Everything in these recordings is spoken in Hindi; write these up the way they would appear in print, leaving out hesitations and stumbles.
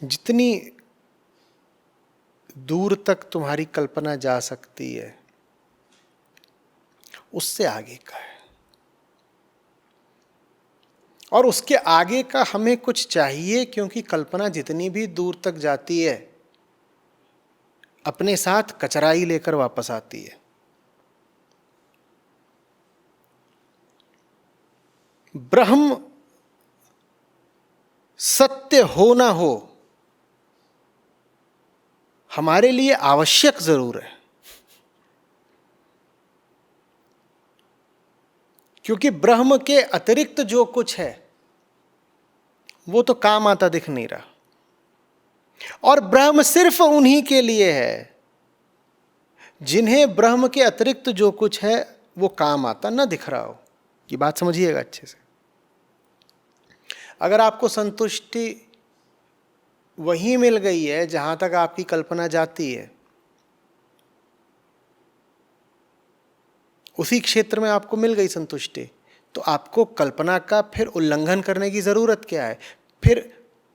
जितनी दूर तक तुम्हारी कल्पना जा सकती है उससे आगे का है, और उसके आगे का हमें कुछ चाहिए, क्योंकि कल्पना जितनी भी दूर तक जाती है अपने साथ कचरा ही लेकर वापस आती है। ब्रह्म सत्य हो ना हो हमारे लिए आवश्यक जरूर है, क्योंकि ब्रह्म के अतिरिक्त जो कुछ है वो तो काम आता दिख नहीं रहा, और ब्रह्म सिर्फ उन्हीं के लिए है जिन्हें ब्रह्म के अतिरिक्त जो कुछ है वो काम आता ना दिख रहा हो। ये बात समझिएगा अच्छे से। अगर आपको संतुष्टि वहीं मिल गई है जहां तक आपकी कल्पना जाती है, उसी क्षेत्र में आपको मिल गई संतुष्टि, तो आपको कल्पना का फिर उल्लंघन करने की जरूरत क्या है? फिर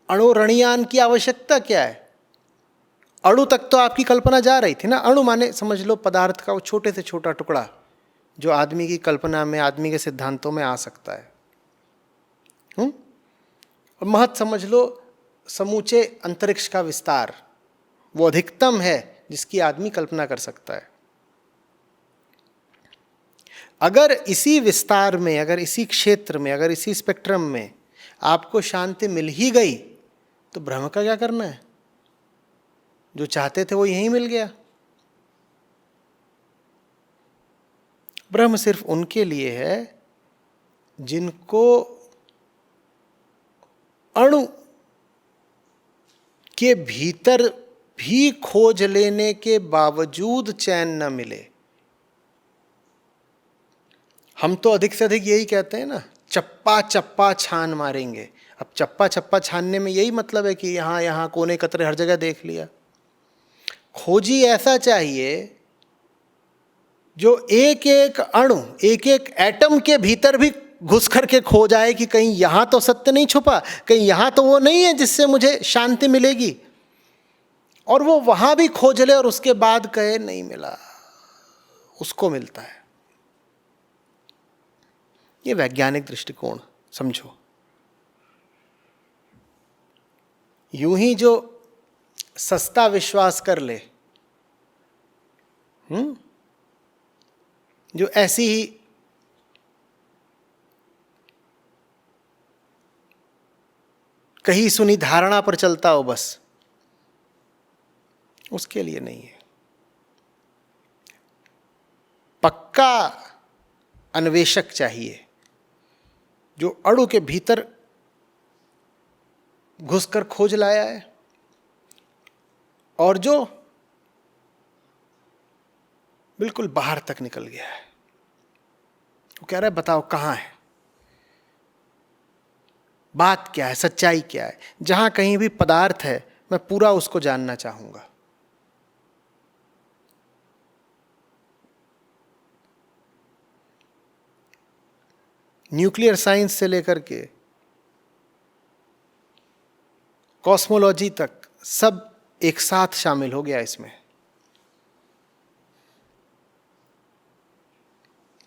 अणुरणीयान की आवश्यकता क्या है? अणु तक तो आपकी कल्पना जा रही थी ना। अणु माने समझ लो पदार्थ का वो छोटे से छोटा टुकड़ा जो आदमी की कल्पना में, आदमी के सिद्धांतों में आ सकता है। और महत समझ लो समूचे अंतरिक्ष का विस्तार, वो अधिकतम है जिसकी आदमी कल्पना कर सकता है। अगर इसी विस्तार में, अगर इसी क्षेत्र में, अगर इसी स्पेक्ट्रम में आपको शांति मिल ही गई तो ब्रह्म का क्या करना है? जो चाहते थे वो यहीं मिल गया। ब्रह्म सिर्फ उनके लिए है जिनको अणु के भीतर भी खोज लेने के बावजूद चैन न मिले। हम तो अधिक से अधिक यही कहते हैं ना, चप्पा चप्पा छान मारेंगे। अब चप्पा चप्पा छानने में यही मतलब है कि यहां यहां कोने कतरे हर जगह देख लिया। खोजी ऐसा चाहिए जो एक एक अणु, एक एक एटम के भीतर भी घुस करके खो जाए कि कहीं यहां तो सत्य नहीं छुपा, कहीं यहां तो वो नहीं है जिससे मुझे शांति मिलेगी, और वो वहां भी खोज ले और उसके बाद कहे नहीं मिला। उसको मिलता है। ये वैज्ञानिक दृष्टिकोण समझो। यूं ही जो सस्ता विश्वास कर ले, जो ऐसी ही कहीं सुनी धारणा पर चलता हो, बस उसके लिए नहीं है। पक्का अन्वेषक चाहिए जो अणु के भीतर घुसकर खोज लाया है, और जो बिल्कुल बाहर तक निकल गया है। वो कह रहा है बताओ कहां है, बात क्या है, सच्चाई क्या है। जहां कहीं भी पदार्थ है मैं पूरा उसको जानना चाहूंगा। न्यूक्लियर साइंस से लेकर के कॉस्मोलॉजी तक सब एक साथ शामिल हो गया इसमें।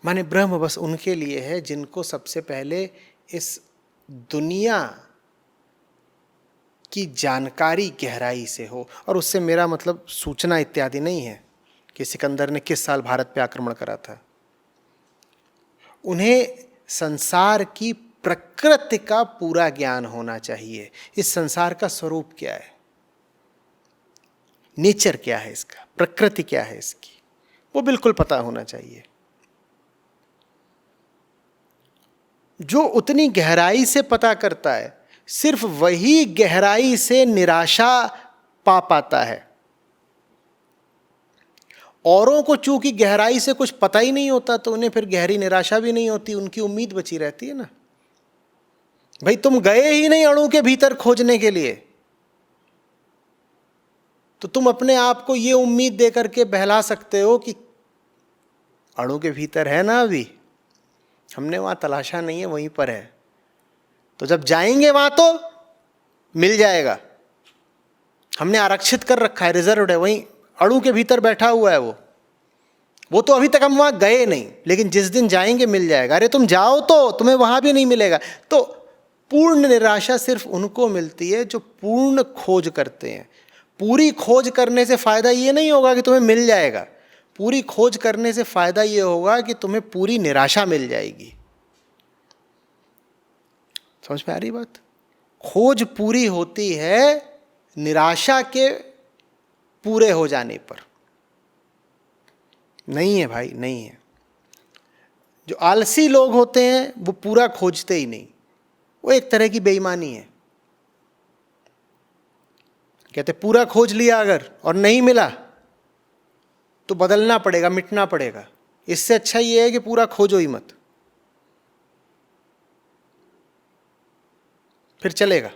माने ब्रह्म बस उनके लिए है जिनको सबसे पहले इस दुनिया की जानकारी गहराई से हो। और उससे मेरा मतलब सूचना इत्यादि नहीं है कि सिकंदर ने किस साल भारत पे आक्रमण करा था। उन्हें संसार की प्रकृति का पूरा ज्ञान होना चाहिए। इस संसार का स्वरूप क्या है, नेचर क्या है इसका, प्रकृति क्या है इसकी, वो बिल्कुल पता होना चाहिए। जो उतनी गहराई से पता करता है, सिर्फ वही गहराई से निराशा पा पाता है। औरों को चूंकि गहराई से कुछ पता ही नहीं होता तो उन्हें फिर गहरी निराशा भी नहीं होती, उनकी उम्मीद बची रहती है ना। भाई तुम गए ही नहीं अणु के भीतर खोजने के लिए, तो तुम अपने आप को ये उम्मीद दे करके बहला सकते हो कि अणु के भीतर है ना, अभी हमने वहां तलाशा नहीं है, वहीं पर है। तो जब जाएंगे वहां तो मिल जाएगा। हमने आरक्षित कर रखा है, रिजर्व्ड है, वहीं अणु के भीतर बैठा हुआ है वो तो अभी तक हम वहाँ गए नहीं, लेकिन जिस दिन जाएंगे मिल जाएगा। अरे तुम जाओ तो तुम्हें वहाँ भी नहीं मिलेगा। तो पूर्ण निराशा सिर्फ उनको मिलती है जो पूर्ण खोज करते हैं। पूरी खोज करने से फायदा ये नहीं होगा कि तुम्हें मिल जाएगा, पूरी खोज करने से फायदा ये होगा कि तुम्हें पूरी निराशा मिल जाएगी। समझ में आ रही बात? खोज पूरी होती है निराशा के पूरे हो जाने पर। नहीं है भाई, नहीं है। जो आलसी लोग होते हैं वो पूरा खोजते ही नहीं, वो एक तरह की बेईमानी है। कहते पूरा खोज लिया अगर और नहीं मिला तो बदलना पड़ेगा, मिटना पड़ेगा। इससे अच्छा ये है कि पूरा खोजो ही मत, फिर चलेगा।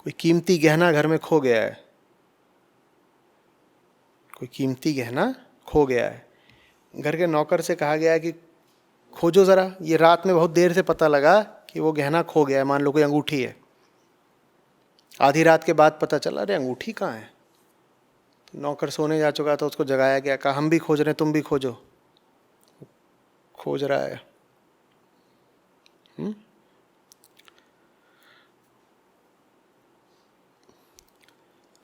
कोई कीमती गहना घर में खो गया है, कोई कीमती गहना खो गया है। घर के नौकर से कहा गया है कि खोजो ज़रा। ये रात में बहुत देर से पता लगा कि वो गहना खो गया है। मान लो कोई अंगूठी है, आधी रात के बाद पता चला अरे अंगूठी कहाँ है। तो नौकर सोने जा चुका था, उसको जगाया गया, कहा हम भी खोज रहे हैं, तुम भी खोजो। खोज रहा है।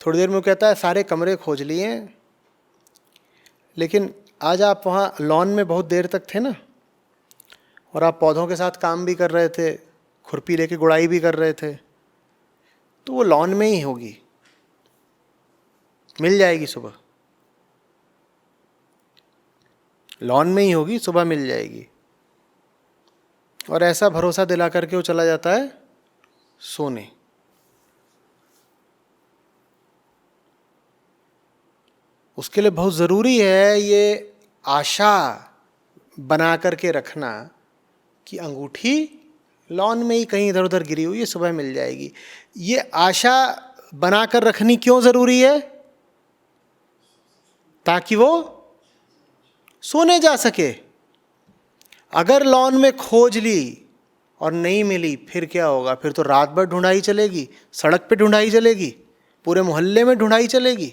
थोड़ी देर में वो कहता है सारे कमरे खोज लिए, लेकिन आज आप वहाँ लॉन में बहुत देर तक थे ना, और आप पौधों के साथ काम भी कर रहे थे, खुरपी लेके गुड़ाई भी कर रहे थे, तो वो लॉन में ही होगी, मिल जाएगी सुबह। लॉन में ही होगी, सुबह मिल जाएगी। और ऐसा भरोसा दिला करके वो चला जाता है सोने। उसके लिए बहुत ज़रूरी है ये आशा बना करके रखना कि अंगूठी लॉन में ही कहीं इधर उधर गिरी हुई है, सुबह मिल जाएगी। ये आशा बनाकर रखनी क्यों ज़रूरी है? ताकि वो सोने जा सके। अगर लॉन में खोज ली और नहीं मिली फिर क्या होगा? फिर तो रात भर ढूंढाई चलेगी, सड़क पे ढूंढाई चलेगी, पूरे मोहल्ले में ढूंढाई चलेगी,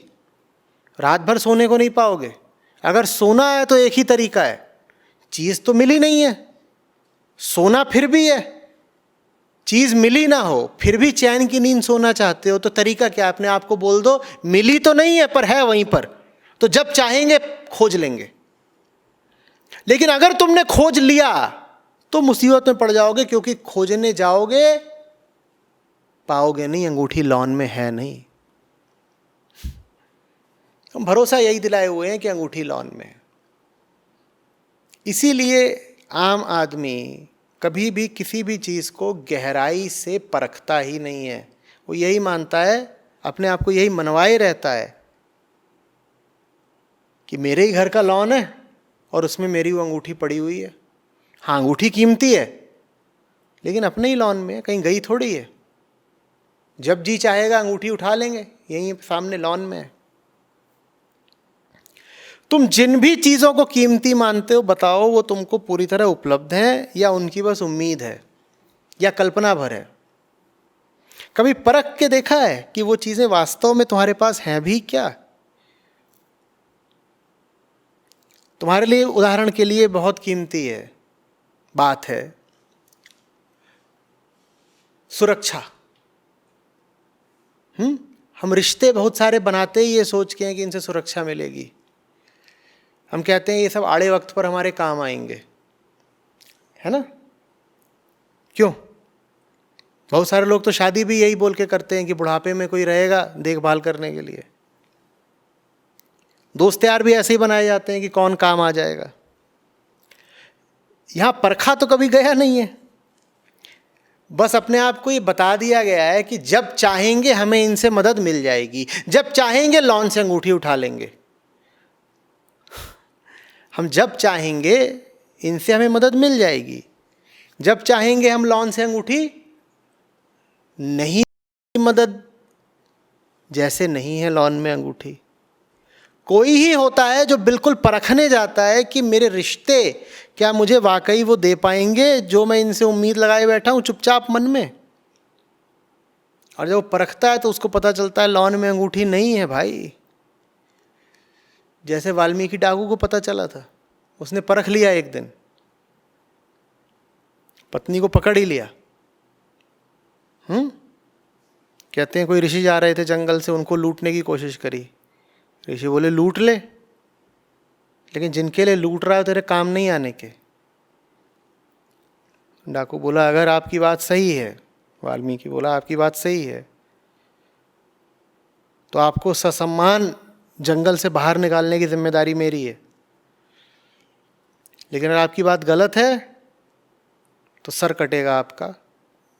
रात भर सोने को नहीं पाओगे। अगर सोना है तो एक ही तरीका है, चीज़ तो मिली नहीं है, सोना फिर भी है। चीज़ मिली ना हो फिर भी चैन की नींद सोना चाहते हो, तो तरीका क्या? अपने आप को बोल दो मिली तो नहीं है पर है वहीं पर, तो जब चाहेंगे खोज लेंगे। लेकिन अगर तुमने खोज लिया तो मुसीबत में पड़ जाओगे, क्योंकि खोजने जाओगे पाओगे नहीं, अंगूठी लॉन में है नहीं। हम भरोसा यही दिलाए हुए हैं कि अंगूठी लॉन में है। इसीलिए आम आदमी कभी भी किसी भी चीज़ को गहराई से परखता ही नहीं है। वो यही मानता है, अपने आप को यही मनवाए रहता है कि मेरे ही घर का लॉन है और उसमें मेरी वो अंगूठी पड़ी हुई है। हाँ, अंगूठी कीमती है लेकिन अपने ही लॉन में है, कहीं गई थोड़ी है। जब जी चाहेगा अंगूठी उठा लेंगे, यहीं सामने लॉन में है। तुम जिन भी चीज़ों को कीमती मानते हो, बताओ वो तुमको पूरी तरह उपलब्ध है या उनकी बस उम्मीद है या कल्पना भर है? कभी परख के देखा है कि वो चीज़ें वास्तव में तुम्हारे पास हैं भी क्या? तुम्हारे लिए उदाहरण के लिए बहुत कीमती है बात है सुरक्षा। हम रिश्ते बहुत सारे बनाते ही ये सोच के हैं कि इनसे सुरक्षा मिलेगी। हम कहते हैं ये सब आड़े वक्त पर हमारे काम आएंगे, है ना? क्यों? बहुत सारे लोग तो शादी भी यही बोल के करते हैं कि बुढ़ापे में कोई रहेगा देखभाल करने के लिए। दोस्त यार भी ऐसे ही बनाए जाते हैं कि कौन काम आ जाएगा। यहां परखा तो कभी गया नहीं है, बस अपने आप को ये बता दिया गया है कि जब चाहेंगे हमें इनसे मदद मिल जाएगी, जब चाहेंगे लॉन से अंगूठी उठा लेंगे। हम जब चाहेंगे इनसे हमें मदद मिल जाएगी, जब चाहेंगे हम लॉन से अंगूठी नहीं, मदद जैसे नहीं है लॉन में अंगूठी, कोई ही होता है जो बिल्कुल परखने जाता है कि मेरे रिश्ते क्या मुझे वाकई वो दे पाएंगे जो मैं इनसे उम्मीद लगाए बैठा हूं चुपचाप मन में। और जब वो परखता है तो उसको पता चलता है लॉन में अंगूठी नहीं है भाई। जैसे वाल्मीकि डाकू को पता चला था, उसने परख लिया, एक दिन पत्नी को पकड़ ही लिया। कहते हैं कोई ऋषि जा रहे थे जंगल से, उनको लूटने की कोशिश करी। ऋषि बोले लूट ले, लेकिन जिनके लिए लूट रहा है तेरे काम नहीं आने के। डाकू बोला अगर आपकी बात सही है, वाल्मीकि बोला आपकी बात सही है, तो आपको ससम्मान जंगल से बाहर निकालने की जिम्मेदारी मेरी है, लेकिन अगर आपकी बात गलत है तो सर कटेगा आपका।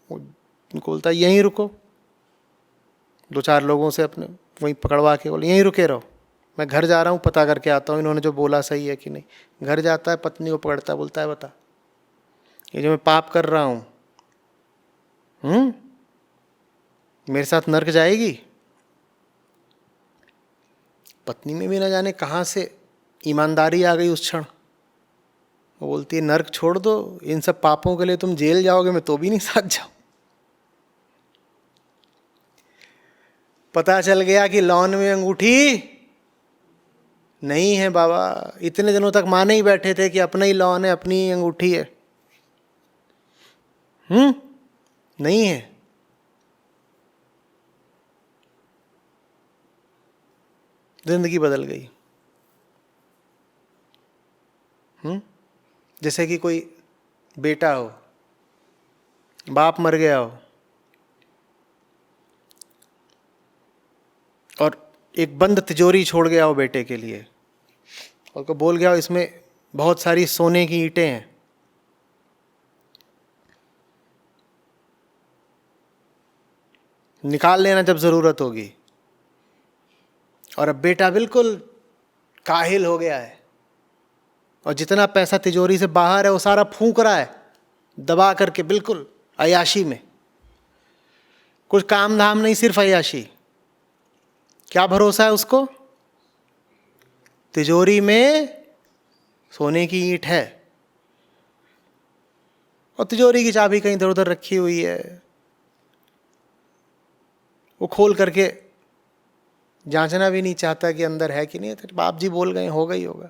उनको बोलता यहीं रुको, 2-4 लोगों से अपने वहीं पकड़वा के बोले यहीं रुके रहो, मैं घर जा रहा हूँ, पता करके आता हूँ इन्होंने जो बोला सही है कि नहीं। घर जाता है, पत्नी को पकड़ता है, बोलता है बता ये जो मैं पाप कर रहा हूँ मेरे साथ नर्क जाएगी। पत्नी में भी ना जाने कहाँ से ईमानदारी आ गई उस क्षण। वो बोलती है नर्क छोड़ दो, इन सब पापों के लिए तुम जेल जाओगे, मैं तो भी नहीं साथ जाऊं। पता चल गया कि लॉन में अंगूठी नहीं है बाबा। इतने दिनों तक माने ही बैठे थे कि अपना ही लॉन है, अपनी ही अंगूठी है। नहीं है। जिंदगी बदल गई। जैसे कि कोई बेटा हो, बाप मर गया हो और एक बंद तिजोरी छोड़ गया हो बेटे के लिए, और को बोल गया हो इसमें बहुत सारी सोने की ईंटें हैं, निकाल लेना जब जरूरत होगी। और अब बेटा बिल्कुल काहिल हो गया है और जितना पैसा तिजोरी से बाहर है वो सारा फूंक रहा है दबा करके, बिल्कुल अय्याशी में। कुछ काम धाम नहीं, सिर्फ अय्याशी। क्या भरोसा है उसको? तिजोरी में सोने की ईंट है और तिजोरी की चाबी कहीं इधर उधर रखी हुई है। वो खोल करके जांचना भी नहीं चाहता कि अंदर है कि नहीं। तेरे बाप जी बोल गए होगा ही होगा।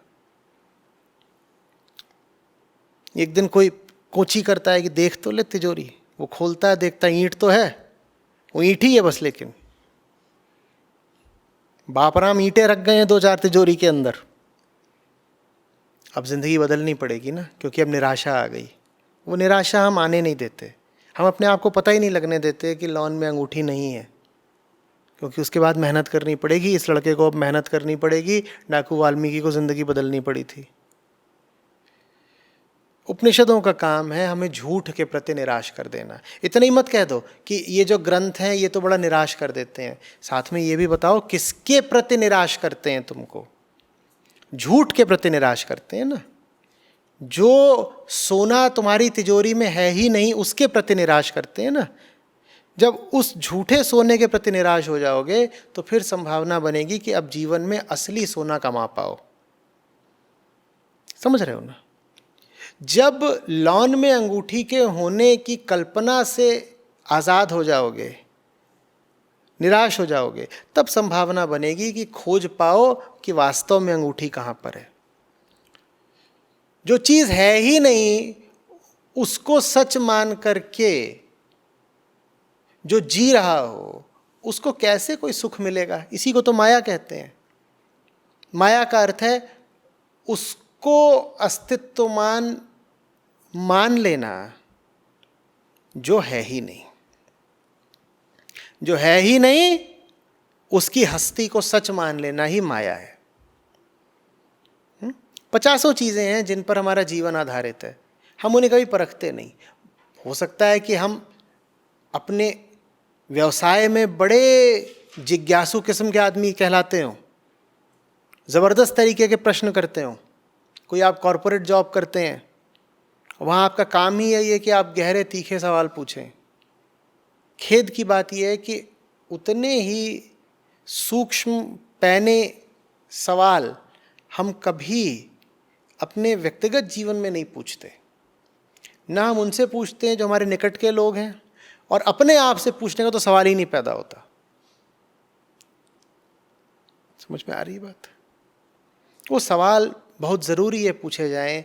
एक दिन कोई कोची करता है कि देख तो ले तिजोरी। वो खोलता है, देखता है ईंट तो है, वो ईंट ही है बस। लेकिन बापराम ईंटें रख गए हैं 2-4 तिजोरी के अंदर। अब जिंदगी बदलनी पड़ेगी ना, क्योंकि अब निराशा आ गई। वो निराशा हम आने नहीं देते। हम अपने आप को पता ही नहीं लगने देते कि लॉन में अंगूठी नहीं है, क्योंकि उसके बाद मेहनत करनी पड़ेगी। इस लड़के को अब मेहनत करनी पड़ेगी। डाकू वाल्मीकि को जिंदगी बदलनी पड़ी थी। उपनिषदों का काम है हमें झूठ के प्रति निराश कर देना। इतना ही मत कह दो कि ये जो ग्रंथ हैं ये तो बड़ा निराश कर देते हैं। साथ में ये भी बताओ किसके प्रति निराश करते हैं तुमको। झूठ के प्रति निराश करते हैं ना। जो सोना तुम्हारी तिजोरी में है ही नहीं उसके प्रति निराश करते हैं ना। जब उस झूठे सोने के प्रति निराश हो जाओगे तो फिर संभावना बनेगी कि अब जीवन में असली सोना कमा पाओ। समझ रहे हो ना? जब लॉन में अंगूठी के होने की कल्पना से आजाद हो जाओगे, निराश हो जाओगे, तब संभावना बनेगी कि खोज पाओ कि वास्तव में अंगूठी कहां पर है। जो चीज है ही नहीं उसको सच मान करके जो जी रहा हो उसको कैसे कोई सुख मिलेगा? इसी को तो माया कहते हैं। माया का अर्थ है उसको अस्तित्वमान मान लेना जो है ही नहीं। जो है ही नहीं उसकी हस्ती को सच मान लेना ही माया है। 50 चीजें हैं जिन पर हमारा जीवन आधारित है, हम उन्हें कभी परखते नहीं। हो सकता है कि हम अपने व्यवसाय में बड़े जिज्ञासु किस्म के आदमी कहलाते हों, ज़बरदस्त तरीके के प्रश्न करते हों। कोई आप कॉरपोरेट जॉब करते हैं, वहाँ आपका काम ही है ये कि आप गहरे तीखे सवाल पूछें। खेद की बात यह है कि उतने ही सूक्ष्म पैने सवाल हम कभी अपने व्यक्तिगत जीवन में नहीं पूछते, ना हम उनसे पूछते हैं जो हमारे निकट के लोग हैं, और अपने आप से पूछने का तो सवाल ही नहीं पैदा होता। समझ में आ रही बात? वो सवाल बहुत ज़रूरी है पूछे जाएं,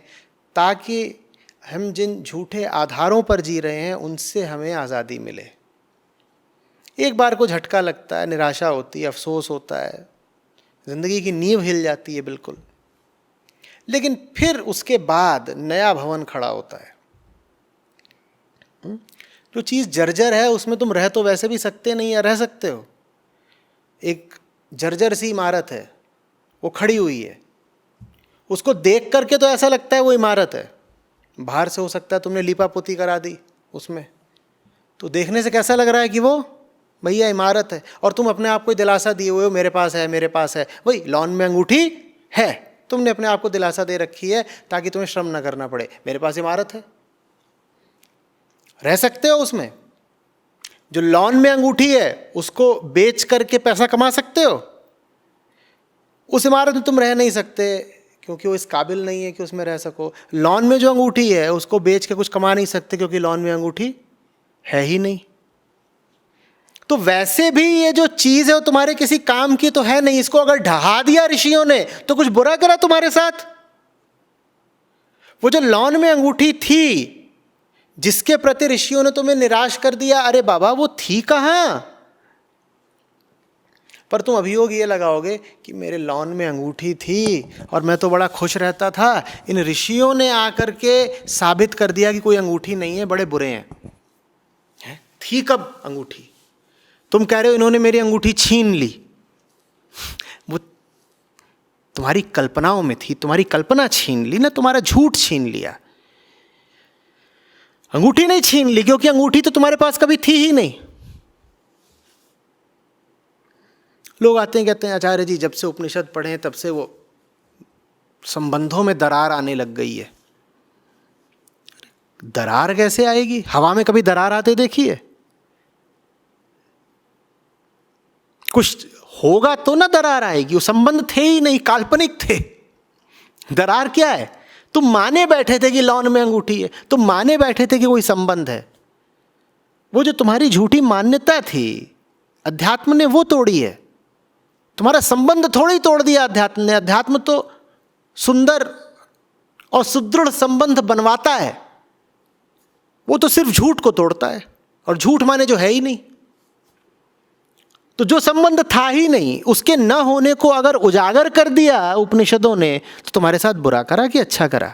ताकि हम जिन झूठे आधारों पर जी रहे हैं उनसे हमें आज़ादी मिले। एक बार को झटका लगता है, निराशा होती है, अफसोस होता है, ज़िंदगी की नींव हिल जाती है बिल्कुल, लेकिन फिर उसके बाद नया भवन खड़ा होता है। जो चीज़ जर्जर है उसमें तुम रह तो वैसे भी सकते नहीं है, रह सकते हो। एक जर्जर सी इमारत है, वो खड़ी हुई है, उसको देख करके तो ऐसा लगता है वो इमारत है। बाहर से हो सकता है तुमने लीपा पोती करा दी उसमें, तो देखने से कैसा लग रहा है कि वो भैया इमारत है, और तुम अपने आप को दिलासा दिए हुए हो मेरे पास है, मेरे पास है। वही लॉन में अंगूठी है, तुमने अपने आप को दिलासा दे रखी है ताकि तुम्हें श्रम न करना पड़े, मेरे पास इमारत है। रह सकते हो उसमें। जो लॉन में अंगूठी है उसको बेच करके पैसा कमा सकते हो, उस इमारत में तुम रह नहीं सकते क्योंकि वो इस काबिल नहीं है कि उसमें रह सको। लॉन में जो अंगूठी है उसको बेच के कुछ कमा नहीं सकते क्योंकि लॉन में अंगूठी है ही नहीं। तो वैसे भी ये जो चीज है वो तुम्हारे किसी काम की तो है नहीं, इसको अगर ढहा दिया ऋषियों ने तो कुछ बुरा करा तुम्हारे साथ। वो जो लॉन में अंगूठी थी जिसके प्रति ऋषियों ने तुम्हें निराश कर दिया, अरे बाबा वो थी कहां? पर तुम अभियोग ये लगाओगे कि मेरे लॉन में अंगूठी थी और मैं तो बड़ा खुश रहता था, इन ऋषियों ने आकर के साबित कर दिया कि कोई अंगूठी नहीं है, बड़े बुरे हैं। थी कब अंगूठी? तुम कह रहे हो इन्होंने मेरी अंगूठी छीन ली, वो तुम्हारी कल्पनाओं में थी, तुम्हारी कल्पना छीन ली ना, तुम्हारा झूठ छीन लिया। अंगूठी नहीं छीन ली क्योंकि अंगूठी तो तुम्हारे पास कभी थी ही नहीं। लोग आते हैं कहते हैं आचार्य जी जब से उपनिषद पढ़े तब से वो संबंधों में दरार आने लग गई है। दरार कैसे आएगी? हवा में कभी दरार आते देखिए? कुछ होगा तो ना दरार आएगी। वो संबंध थे ही नहीं, काल्पनिक थे। दरार क्या है? तुम माने बैठे थे कि लॉन में अंगूठी है, तुम माने बैठे थे कि कोई संबंध है। वो जो तुम्हारी झूठी मान्यता थी अध्यात्म ने वो तोड़ी है। तुम्हारा संबंध थोड़ी तोड़ दिया अध्यात्म ने। अध्यात्म तो सुंदर और सुदृढ़ संबंध बनवाता है, वो तो सिर्फ झूठ को तोड़ता है, और झूठ माने जो है ही नहीं। तो जो संबंध था ही नहीं उसके न होने को अगर उजागर कर दिया उपनिषदों ने तो तुम्हारे साथ बुरा करा कि अच्छा करा?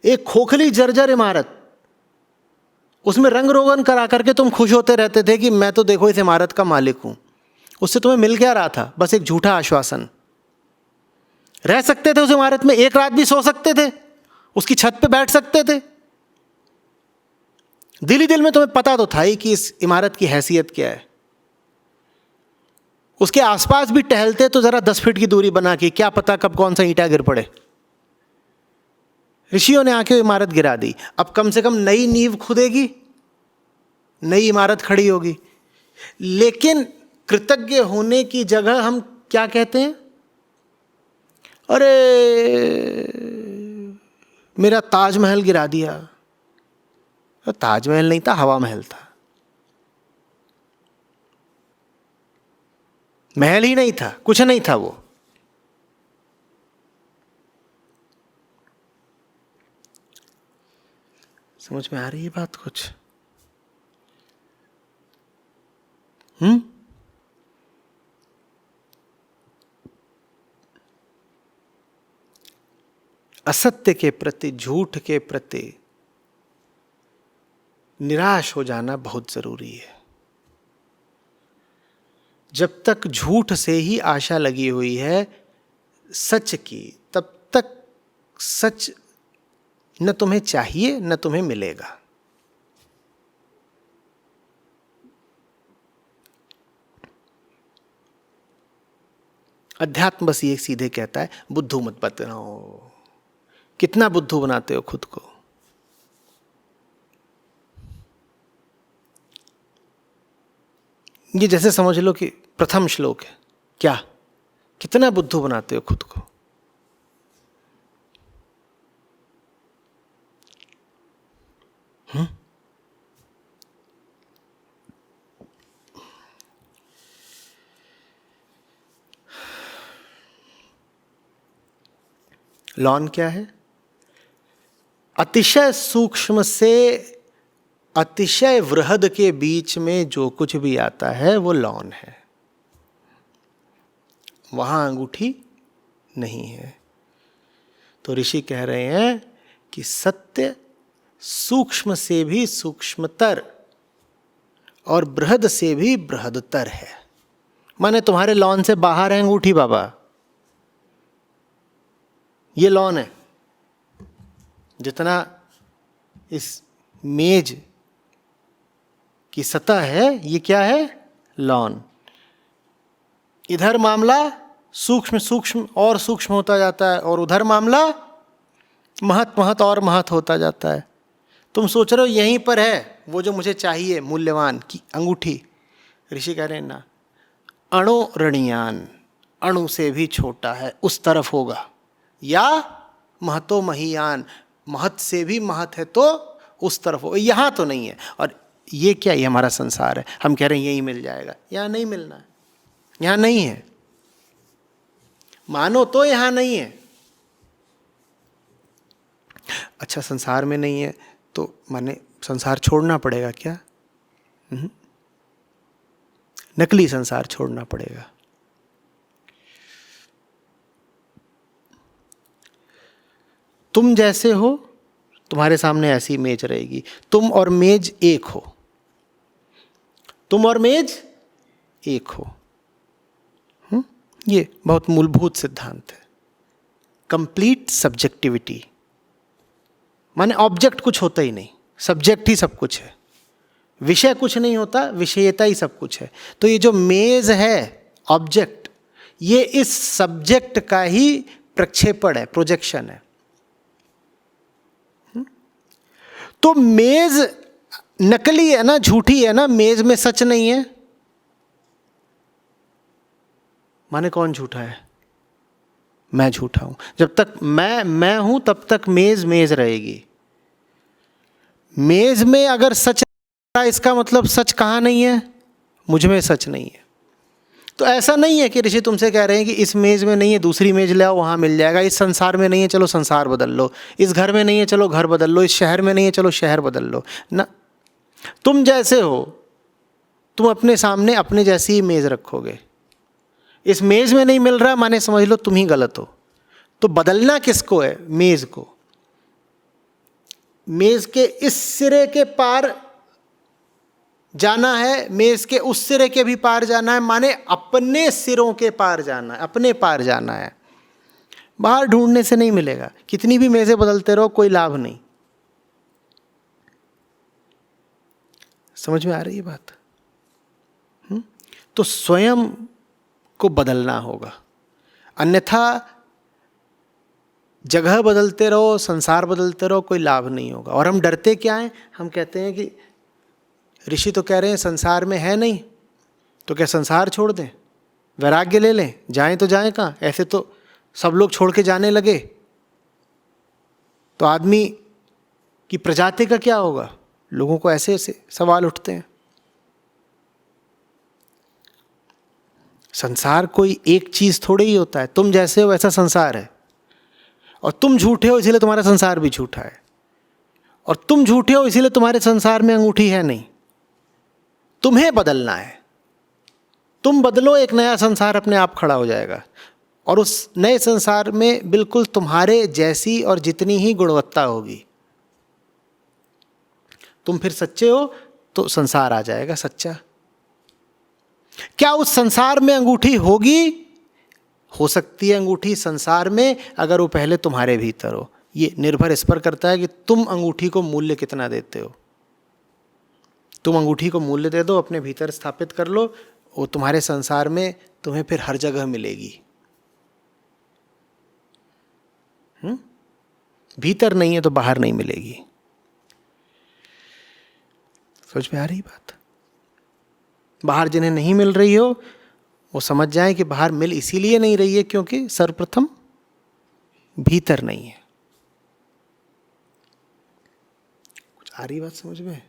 एक खोखली जर्जर इमारत, उसमें रंग रोगन करा करके तुम खुश होते रहते थे कि मैं तो देखो इस इमारत का मालिक हूं। उससे तुम्हें मिल क्या रहा था? बस एक झूठा आश्वासन। रह सकते थे उस इमारत में, एक रात भी सो सकते थे, उसकी छत पे बैठ सकते थे। दिल ही दिल में तुम्हें पता तो था ही कि इस इमारत की हैसियत क्या है। उसके आसपास भी टहलते तो जरा 10 फीट की दूरी बना के, क्या पता कब कौन सा ईंटा गिर पड़े। ऋषियों ने आके इमारत गिरा दी, अब कम से कम नई नींव खुदेगी, नई इमारत खड़ी होगी। लेकिन कृतज्ञ होने की जगह हम क्या कहते हैं? अरे मेरा ताजमहल गिरा दिया। ताजमहल नहीं था, हवा महल था। महल ही नहीं था, कुछ नहीं था वो। समझ में आ रही है बात कुछ? असत्य के प्रति, झूठ के प्रति निराश हो जाना बहुत जरूरी है। जब तक झूठ से ही आशा लगी हुई है सच की, तब तक सच न तुम्हें चाहिए न तुम्हें मिलेगा। अध्यात्म बस ये सीधे कहता है बुद्धू मत बनाओ। कितना बुद्धू बनाते हो खुद को? ये जैसे समझ लो कि प्रथम श्लोक है, क्या? कितना बुद्धू बनाते हो खुद को। लॉन क्या है? अतिशय सूक्ष्म से अतिशय वृहद के बीच में जो कुछ भी आता है वो लॉन है, वहां अंगूठी नहीं है। तो ऋषि कह रहे हैं कि सत्य सूक्ष्म से भी सूक्ष्मतर और बृहद से भी बृहदतर है। माने तुम्हारे लॉन से बाहर है अंगूठी बाबा, ये लॉन है। जितना इस मेज की सतह है ये क्या है? लॉन। इधर मामला सूक्ष्म सूक्ष्म और सूक्ष्म होता जाता है और उधर मामला महत महत और महत होता जाता है। तुम सोच रहे हो यहीं पर है वो जो मुझे चाहिए मूल्यवान की अंगूठी। ऋषि कह रहे हैं ना, अणु रणियान, अणु से भी छोटा है उस तरफ होगा, या महतो महीयान, महत से भी महत है तो उस तरफ होगा, यहाँ तो नहीं है। और ये क्या? ये हमारा संसार है। हम कह रहे हैं यही मिल जाएगा, यहाँ नहीं मिलना है, यहाँ नहीं है। मानो तो यहाँ नहीं है। अच्छा, संसार में नहीं है तो माने संसार छोड़ना पड़ेगा क्या? नकली संसार छोड़ना पड़ेगा। तुम जैसे हो, तुम्हारे सामने ऐसी मेज रहेगी। तुम और मेज एक हो, तुम और मेज एक हो। ये बहुत मूलभूत सिद्धांत है। कंप्लीट सब्जेक्टिविटी, माने ऑब्जेक्ट कुछ होता ही नहीं, सब्जेक्ट ही सब कुछ है। विषय कुछ नहीं होता, विषयता ही सब कुछ है। तो ये जो मेज है ऑब्जेक्ट, ये इस सब्जेक्ट का ही प्रक्षेपण है, प्रोजेक्शन है। तो मेज नकली है ना, झूठी है ना, मेज में सच नहीं है। माने कौन झूठा है? मैं झूठा हूं। जब तक मैं हूं तब तक मेज मेज रहेगी। मेज में अगर सच है, इसका मतलब सच कहां नहीं है? मुझ में सच नहीं है। तो ऐसा नहीं है कि ऋषि तुमसे कह रहे हैं कि इस मेज में नहीं है, दूसरी मेज ले आओ, वहां मिल जाएगा। इस संसार में नहीं है, चलो संसार बदल लो। इस घर में नहीं है, चलो घर बदल लो। इस शहर में नहीं है, चलो शहर बदल लो ना। तुम जैसे हो, तुम अपने सामने अपने जैसी ही मेज रखोगे। इस मेज में नहीं मिल रहा, माने समझ लो तुम ही गलत हो। तो बदलना किसको है? मेज को। मेज के इस सिरे के पार जाना है, मेज के उस सिरे के भी पार जाना है, माने अपने सिरों के पार जाना है, अपने पार जाना है। बाहर ढूंढने से नहीं मिलेगा। कितनी भी मेजें बदलते रहो, कोई लाभ नहीं। समझ में आ रही है बात? तो स्वयं को बदलना होगा, अन्यथा जगह बदलते रहो, संसार बदलते रहो, कोई लाभ नहीं होगा। और हम डरते क्या हैं? हम कहते हैं कि ऋषि तो कह रहे हैं संसार में है नहीं, तो क्या संसार छोड़ दें, वैराग्य ले लें, जाएं तो जाएं कहाँ? ऐसे तो सब लोग छोड़ के जाने लगे तो आदमी की प्रजाति का क्या होगा? लोगों को ऐसे ऐसे सवाल उठते हैं। संसार कोई एक चीज थोड़ी ही होता है। तुम जैसे हो वैसा संसार है, और तुम झूठे हो इसलिए तुम्हारा संसार भी झूठा है, और तुम झूठे हो इसलिए तुम्हारे संसार में अंगूठी है नहीं। तुम्हें बदलना है। तुम बदलो, एक नया संसार अपने आप खड़ा हो जाएगा, और उस नए संसार में बिल्कुल तुम्हारे जैसी और जितनी ही गुणवत्ता होगी। तुम फिर सच्चे हो तो संसार आ जाएगा सच्चा। क्या उस संसार में अंगूठी होगी? हो सकती है अंगूठी संसार में, अगर वो पहले तुम्हारे भीतर हो। ये निर्भर इस पर करता है कि तुम अंगूठी को मूल्य कितना देते हो। तुम अंगूठी को मूल्य दे दो, अपने भीतर स्थापित कर लो, वो तुम्हारे संसार में तुम्हें फिर हर जगह मिलेगी। भीतर नहीं है तो बाहर नहीं मिलेगी। समझ में आ रही बात? बाहर जिन्हें नहीं मिल रही हो वो समझ जाए कि बाहर मिल इसीलिए नहीं रही है क्योंकि सर्वप्रथम भीतर नहीं है। कुछ आ रही बात समझ में?